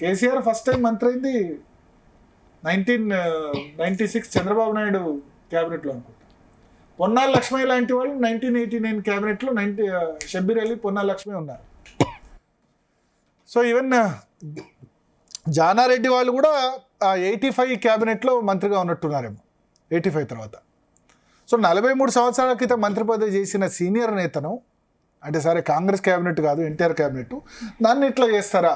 KCR first time మంత్రి అయింది 1996 చంద్రబాబు నాయుడు క్యాబినెట్లో అనుకుంటా. పొన్నాల లక్ష్మయ్య లాంటి వాళ్ళు 1989 క్యాబినెట్లో షబ్బీర్ అలీ, పొన్నాల లక్ష్మయ్య ఉన్నారు. సో ఈవెన్ జానారెడ్డి వాళ్ళు కూడా 85 క్యాబినెట్లో మంత్రిగా ఉన్నట్టున్నారేమో 85 తర్వాత. సో 43 సంవత్సరాల క్రితం మంత్రి పదవి చేసిన సీనియర్ నేతను, అంటే సరే కాంగ్రెస్ క్యాబినెట్ కాదు ఎన్టీఆర్ క్యాబినెట్, దాన్ని ఇట్లా చేస్తారా,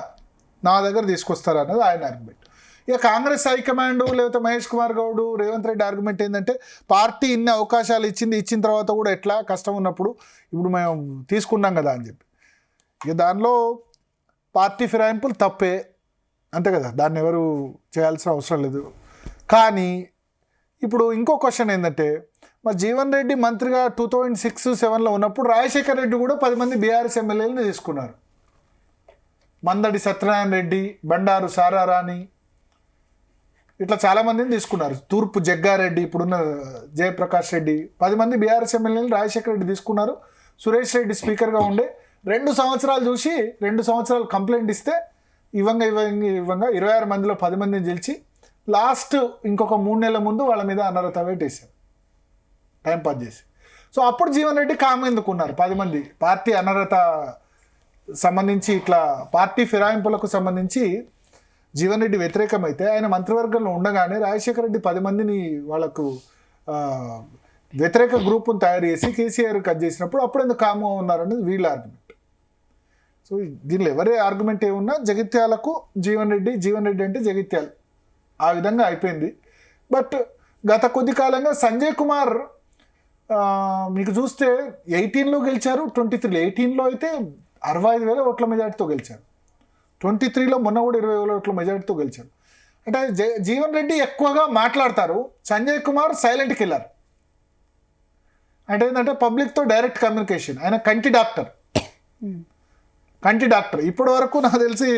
నా దగ్గర తీసుకొస్తారా అన్నది ఆయన ఆర్గ్యుమెంట్. ఇక కాంగ్రెస్ హైకమాండ్ లేకపోతే మహేష్ కుమార్ గౌడ్, రేవంత్ రెడ్డి ఆర్గ్యుమెంట్ ఏంటంటే పార్టీ ఇన్ని అవకాశాలు ఇచ్చిన తర్వాత కూడా ఎట్లా కష్టం ఉన్నప్పుడు ఇప్పుడు మేము తీసుకున్నాం కదా అని చెప్పి. ఇక దానిలో పార్టీ ఫిరాయింపులు తప్పే, అంతే కదా, దాన్ని ఎవరు చేయాల్సిన అవసరం లేదు. కానీ ఇప్పుడు ఇంకో క్వశ్చన్ ఏంటంటే, మరి జీవన్ రెడ్డి మంత్రిగా 2006-07లో ఉన్నప్పుడు రాజశేఖర్ రెడ్డి కూడా 10 మంది బీఆర్ఎస్ ఎమ్మెల్యేలను తీసుకున్నారు. మందడి సత్యనారాయణ రెడ్డి, బండారు సారారాణి, ఇట్లా చాలామందిని తీసుకున్నారు. తూర్పు జగ్గారెడ్డి, ఇప్పుడున్న జయప్రకాష్ రెడ్డి, 10 మంది బీఆర్ఎస్ ఎమ్మెల్యేలను రాజశేఖర్ రెడ్డి తీసుకున్నారు. సురేష్ రెడ్డి స్పీకర్గా ఉండే 2 సంవత్సరాలు చూసి 2 సంవత్సరాలు కంప్లైంట్ ఇస్తే ఇవ్వంగా 26 మందిలో 10 మందిని గెలిచి లాస్ట్ ఇంకొక 3 నెలల ముందు వాళ్ళ మీద అనర్హత వేటేశారు, టైం పాస్ చేసి. సో అప్పుడు జీవన్ రెడ్డి కామ్ ఎందుకున్నారు. 10 మంది పార్టీ అనర్హత సంబంధించి ఇట్లా పార్టీ ఫిరాయింపులకు సంబంధించి జీవన్ రెడ్డి వ్యతిరేకమైతే ఆయన మంత్రివర్గంలో ఉండగానే రాజశేఖర రెడ్డి 10 మందిని వాళ్ళకు వ్యతిరేక గ్రూపును తయారు చేసి కేసీఆర్ కట్ చేసినప్పుడు అప్పుడు ఎందుకు కామ్గా ఉన్నారనేది వీళ్ళ ఆర్గ్యుమెంట్. సో దీనిలో ఎవరి ఆర్గ్యుమెంట్ ఏమున్నా జగిత్యాలకు జీవన్ రెడ్డి అంటే జగిత్యాల, ఆ విధంగా అయిపోయింది. బట్ గత కొద్ది కాలంగా సంజయ్ కుమార్ మీకు చూస్తే 18లో గెలిచారు, 23లో 18లో అయితే 65,000 ఓట్ల మెజార్టీతో గెలిచారు, 23లో మొన్న కూడా 20,000 ఓట్ల మెజార్టీతో గెలిచారు. అంటే జీవన్ రెడ్డి ఎక్కువగా మాట్లాడతారు, సంజయ్ కుమార్ సైలెంట్ కిల్లర్. అంటే ఏంటంటే పబ్లిక్తో డైరెక్ట్ కమ్యూనికేషన్, ఆయన కంటి డాక్టర్. ఇప్పటి వరకు నాకు తెలిసి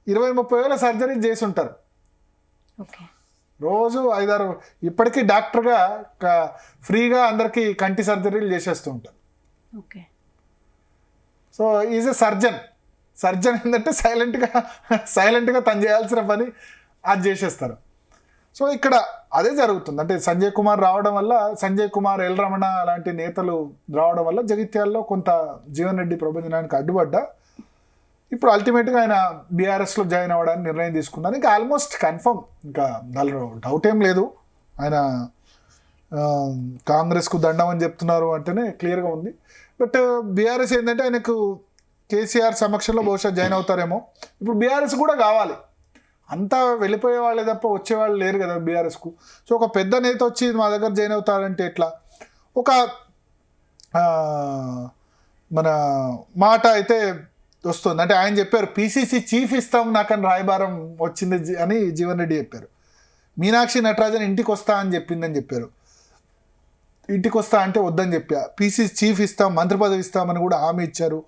20-30 వేల సర్జరీ చేసి ఉంటారు రోజు 5-6. ఇప్పటికీ డాక్టర్గా ఫ్రీగా అందరికీ కంటి సర్జరీలు చేసేస్తూ ఉంటారు. సో ఈజ్ ఎ సర్జన్ ఏంటంటే సైలెంట్గా తను చేయాల్సిన పని అది చేసేస్తారు. సో ఇక్కడ అదే జరుగుతుంది. అంటే సంజయ్ కుమార్ రావడం వల్ల, సంజయ్ కుమార్, ఎల్ రమణ లాంటి నేతలు రావడం వల్ల జగిత్యాల్లో కొంత జీవన్ రెడ్డి ప్రభంజనానికి అడ్డుపడ్డా ఇప్పుడు అల్టిమేట్గా ఆయన బీఆర్ఎస్లో జాయిన్ అవ్వడానికి నిర్ణయం తీసుకున్నారు. ఇంకా ఆల్మోస్ట్ కన్ఫర్మ్, ఇంకా దానిలో డౌట్ ఏం లేదు. ఆయన కాంగ్రెస్కు దండం అని చెప్తున్నారు అంటేనే క్లియర్గా ఉంది. బట్ బీఆర్ఎస్ ఏంటంటే ఆయనకు కేసీఆర్ సమక్షంలో బహుశా జాయిన్ అవుతారేమో. ఇప్పుడు బీఆర్ఎస్ కూడా కావాలి, అంతా వెళ్ళిపోయే వాళ్ళే తప్ప వచ్చేవాళ్ళు లేరు కదా బీఆర్ఎస్కు. సో ఒక పెద్ద నేత వచ్చి మా దగ్గర జాయిన్ అవుతారంటే ఎట్లా? ఒక మన మాట అయితే వస్తుంది. అంటే ఆయన చెప్పారు పీసీసీ చీఫ్ ఇస్తాం నాకని రాయబారం వచ్చింది అని జీవన్ రెడ్డి చెప్పారు. మీనాక్షి నటరాజన్ ఇంటికి వస్తా అని చెప్పిందని చెప్పారు. ఇంటికి వస్తా అంటే వద్దని చెప్పా. పీసీసీ చీఫ్ ఇస్తాం, మంత్రి పదవి ఇస్తామని కూడా హామీ ఇచ్చారు.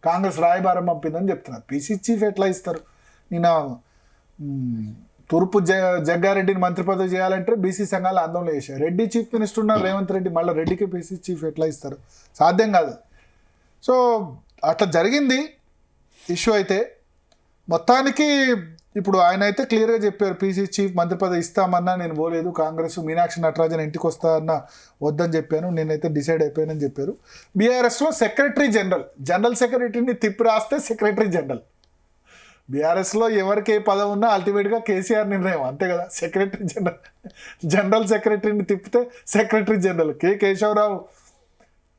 కాంగ్రెస్ రాయబారం పంపిందని చెప్తున్నారు. పీసీసీ చీఫ్ ఎట్లా ఇస్తారు? నేను తూర్పు జగ్గారెడ్డిని మంత్రి పదవి చేయాలంటే బీసీ సంఘాలు ఆందోళన చేశారు. రెడ్డి చీఫ్ మినిస్టర్ ఉన్నారు రేవంత్ రెడ్డి, మళ్ళీ రెడ్డికి పీసీసీ చీఫ్ ఎట్లా ఇస్తారు? సాధ్యం కాదు. సో అట్లా జరిగింది ఇష్యూ. అయితే మొత్తానికి ఇప్పుడు ఆయన అయితే క్లియర్గా చెప్పారు పీసీసీ చీఫ్ మంత్రి పదవి ఇస్తామన్నా నేను పోలేదు, కాంగ్రెస్ మీనాక్షి నటరాజన్ ఇంటికి వస్తా అన్న వద్దని చెప్పాను, నేనైతే డిసైడ్ అయిపోయానని చెప్పారు. బీఆర్ఎస్లో జనరల్ సెక్రటరీని తిప్పి రాస్తే సెక్రటరీ జనరల్. బీఆర్ఎస్లో ఎవరికి ఏ పదవి ఉన్నా అల్టిమేట్గా కేసీఆర్ నిర్ణయం, అంతే కదా. జనరల్ సెక్రటరీని తిప్పితే సెక్రటరీ జనరల్. కేశవరావు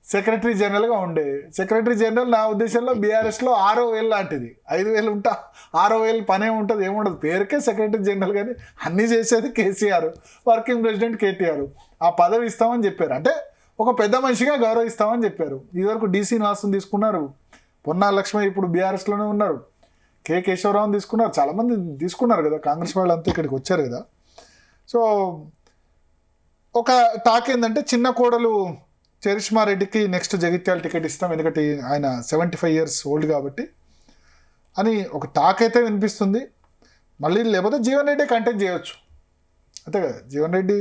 సెక్రటరీ జనరల్గా ఉండే. సెక్రటరీ జనరల్ నా ఉద్దేశంలో బీఆర్ఎస్లో 6,000 లాంటిది. 5,000 ఉంటా 6,000 పనే ఉంటుంది, ఏముండదు. పేరుకే సెక్రటరీ జనరల్, కానీ అన్నీ చేసేది కేసీఆర్, వర్కింగ్ ప్రెసిడెంట్ కేటీఆర్. ఆ పదవి ఇస్తామని చెప్పారు, అంటే ఒక పెద్ద మనిషిగా గౌరవిస్తామని చెప్పారు. ఇదివరకు డీసీ నివాసం తీసుకున్నారు, పొన్నాల లక్ష్మయ్య ఇప్పుడు బీఆర్ఎస్లోనే ఉన్నారు, కేశవరావుని తీసుకున్నారు, చాలామంది తీసుకున్నారు కదా కాంగ్రెస్ వాళ్ళంతా ఇక్కడికి వచ్చారు కదా. సో ఒక టాక్ ఏంటంటే చిన్న కోడలు చరిష్మా రెడ్డికి నెక్స్ట్ జగిత్యాల టికెట్ ఇస్తాం, ఎందుకంటే ఆయన 75 years ఓల్డ్ కాబట్టి అని ఒక టాక్ అయితే వినిపిస్తుంది. మళ్ళీ లేకపోతే జీవన్ రెడ్డి కంటెక్ట్ చేయవచ్చు, అంతే కదా. Jeevan Reddy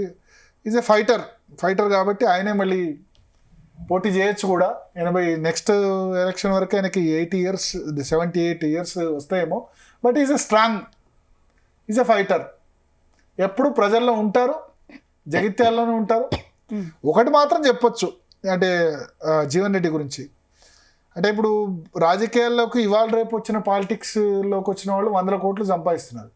is a fighter కాబట్టి ఆయనే మళ్ళీ పోటీ చేయొచ్చు కూడా. 80 నెక్స్ట్ ఎలక్షన్ వరకు ఆయనకి 78 years వస్తాయేమో. But is a strong, is a fighter. ఎప్పుడు ప్రజల్లో ఉంటారు, జగిత్యాల్లోనే ఉంటారు. ఒకటి మాత్రం చెప్పొచ్చు అంటే జీవన్ రెడ్డి గురించి, అంటే ఇప్పుడు రాజకీయాల్లోకి ఇవాళ రేపు వచ్చిన పాలిటిక్స్లోకి వచ్చిన వాళ్ళు 100 కోట్లు సంపాదిస్తున్నారు.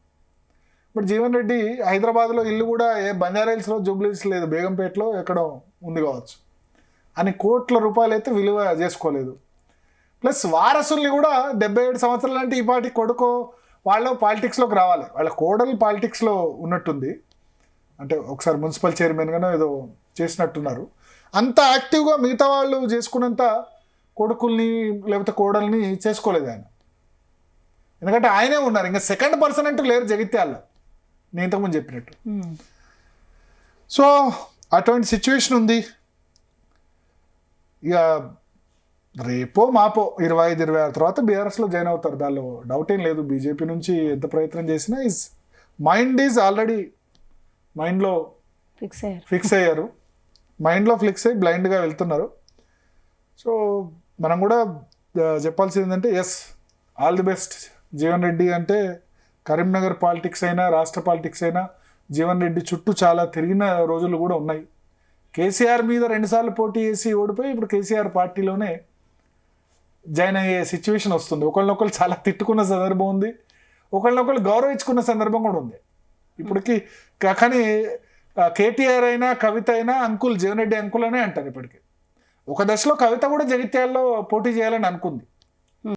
బట్ జీవన్ రెడ్డి హైదరాబాద్లో ఇల్లు కూడా బంజారాహిల్స్లో, జూబ్లీహిల్స్ లేదు, బేగంపేటలో ఎక్కడో ఉంది కావచ్చు, అని కోట్ల రూపాయలు అయితే విలువ చేసుకోలేదు. ప్లస్ వారసుల్ని కూడా 77 సంవత్సరాలు అంటే ఈ పార్టీ కొడుకో వాళ్ళు పాలిటిక్స్లోకి రావాలి, వాళ్ళ కోడలు పాలిటిక్స్లో ఉన్నట్టుంది. అంటే ఒకసారి మున్సిపల్ చైర్మన్గానో ఏదో చేసినట్టున్నారు. అంత యాక్టివ్గా మిగతా వాళ్ళు చేసుకున్నంత కొడుకుల్ని లేకపోతే కోడల్ని చేసుకోలేదు ఆయన. ఎందుకంటే ఆయనే ఉన్నారు, ఇంకా సెకండ్ పర్సన్ అంటూ లేరు జగిత్యాల్లో, నేను ఇంతకుముందు చెప్పినట్టు. సో అటువంటి సిచ్యువేషన్ ఉంది. ఇక రేపో మాపో 25-26 తర్వాత బీఆర్ఎస్లో జాయిన్ అవుతారు, దానిలో డౌట్ ఏం లేదు. బీజేపీ నుంచి ఎంత ప్రయత్నం చేసినా మైండ్ ఈజ్ ఆల్రెడీ మైండ్లో ఫిక్స్ అయ్యారు, మైండ్లో ఫిక్స్ అయ్యి బ్లైండ్గా వెళ్తున్నారు. సో మనం కూడా చెప్పాల్సింది ఏంటంటే yes, all the best Jeevan Reddy. అంటే కరీంనగర్ పాలిటిక్స్ అయినా రాష్ట్ర పాలిటిక్స్ అయినా జీవన్ రెడ్డి చుట్టూ చాలా తిరిగిన రోజులు కూడా ఉన్నాయి. కేసీఆర్ మీద 2 సార్లు పోటీ చేసి ఓడిపోయి ఇప్పుడు కేసీఆర్ పార్టీలోనే జాయిన్ అయ్యే సిచ్యువేషన్ వస్తుంది. ఒకళ్ళనొకళ్ళు చాలా తిట్టుకున్న సందర్భం ఉంది, ఒకళ్ళనొకళ్ళు గౌరవించుకున్న సందర్భం కూడా ఉంది ఇప్పటికి. కానీ కేటీఆర్ అయినా కవిత అయినా అంకుల్, జీవన్ రెడ్డి అంకుల్ అనే అంటారు ఇప్పటికీ. ఒక దశలో కవిత కూడా జగిత్యాల్లో పోటీ చేయాలని అనుకుంది,